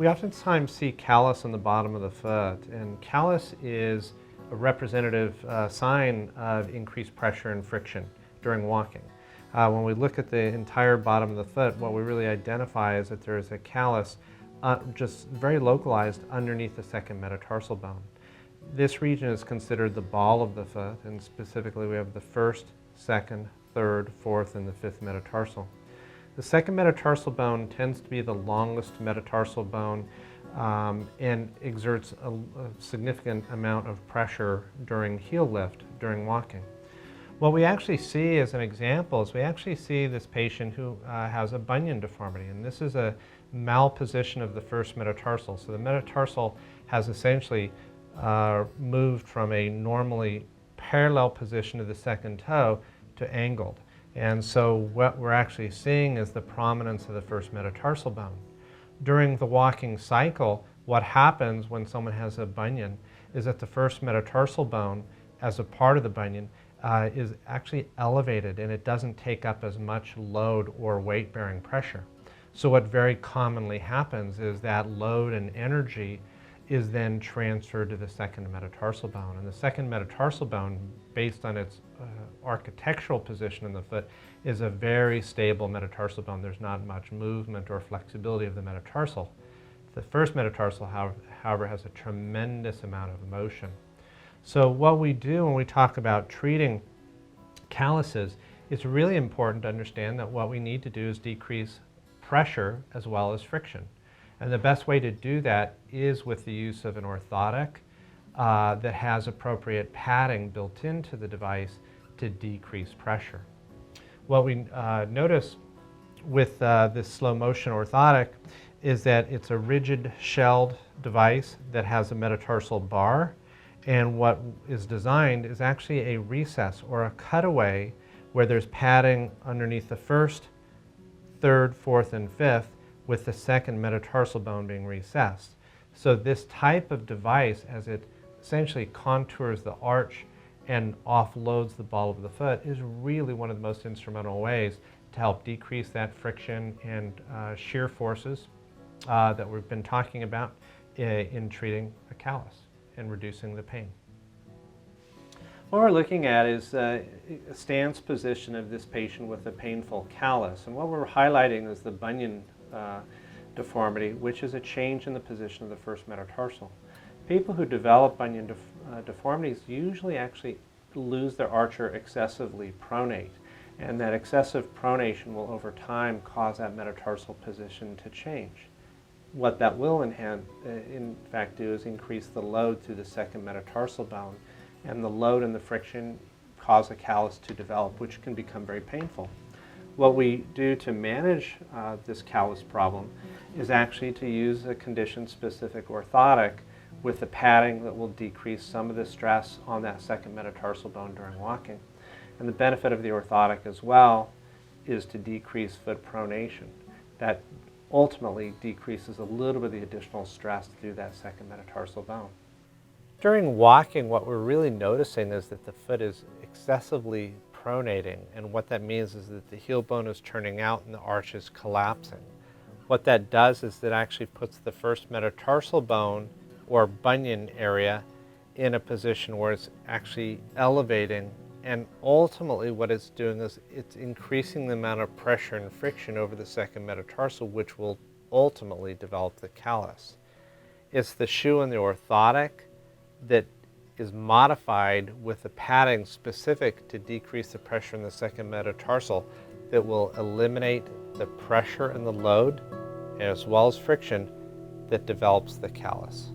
We oftentimes see callus on the bottom of the foot, and callus is a representative sign of increased pressure and friction during walking. When we look at the entire bottom of the foot, what we really identify is that there is a callus just very localized underneath the second metatarsal bone. This region is considered the ball of the foot, and specifically we have the first, second, third, fourth, and the fifth metatarsal. The second metatarsal bone tends to be the longest metatarsal bone and exerts a significant amount of pressure during heel lift, during walking. What we actually see as an example is we actually see this patient who has a bunion deformity, and this is a malposition of the first metatarsal. So the metatarsal has essentially moved from a normally parallel position to the second toe to angled. And so what we're actually seeing is the prominence of the first metatarsal bone. During the walking cycle, what happens when someone has a bunion is that the first metatarsal bone, as a part of the bunion, is actually elevated, and it doesn't take up as much load or weight-bearing pressure. So what very commonly happens is that load and energy is then transferred to the second metatarsal bone. And the second metatarsal bone, based on its architectural position in the foot, is a very stable metatarsal bone. There's not much movement or flexibility of the metatarsal. The first metatarsal, however, has a tremendous amount of motion. So what we do when we talk about treating calluses, it's really important to understand that what we need to do is decrease pressure as well as friction. And the best way to do that is with the use of an orthotic that has appropriate padding built into the device to decrease pressure. What we notice with this slow motion orthotic is that it's a rigid shelled device that has a metatarsal bar, and what is designed is actually a recess or a cutaway where there's padding underneath the first, third, fourth, and fifth, with the second metatarsal bone being recessed. So this type of device, as it essentially contours the arch and offloads the ball of the foot, is really one of the most instrumental ways to help decrease that friction and shear forces that we've been talking about in treating a callus and reducing the pain. What we're looking at is a stance position of this patient with a painful callus, and what we're highlighting is the bunion deformity, which is a change in the position of the first metatarsal. People who develop bunion deformities usually actually lose their arch or excessively pronate, and that excessive pronation will over time cause that metatarsal position to change. What that will in fact do is increase the load through the second metatarsal bone, and the load and the friction cause a callus to develop, which can become very painful. What we do to manage this callus problem is actually to use a condition-specific orthotic with the padding that will decrease some of the stress on that second metatarsal bone during walking. And the benefit of the orthotic as well is to decrease foot pronation. That ultimately decreases a little bit of the additional stress through that second metatarsal bone. During walking, what we're really noticing is that the foot is excessively pronating, and what that means is that the heel bone is turning out and the arch is collapsing. What that does is that actually puts the first metatarsal bone or bunion area in a position where it's actually elevating, and ultimately what it's doing is it's increasing the amount of pressure and friction over the second metatarsal, which will ultimately develop the callus. It's the shoe and the orthotic that is modified with the padding specific to decrease the pressure in the second metatarsal that will eliminate the pressure and the load as well as friction that develops the callus.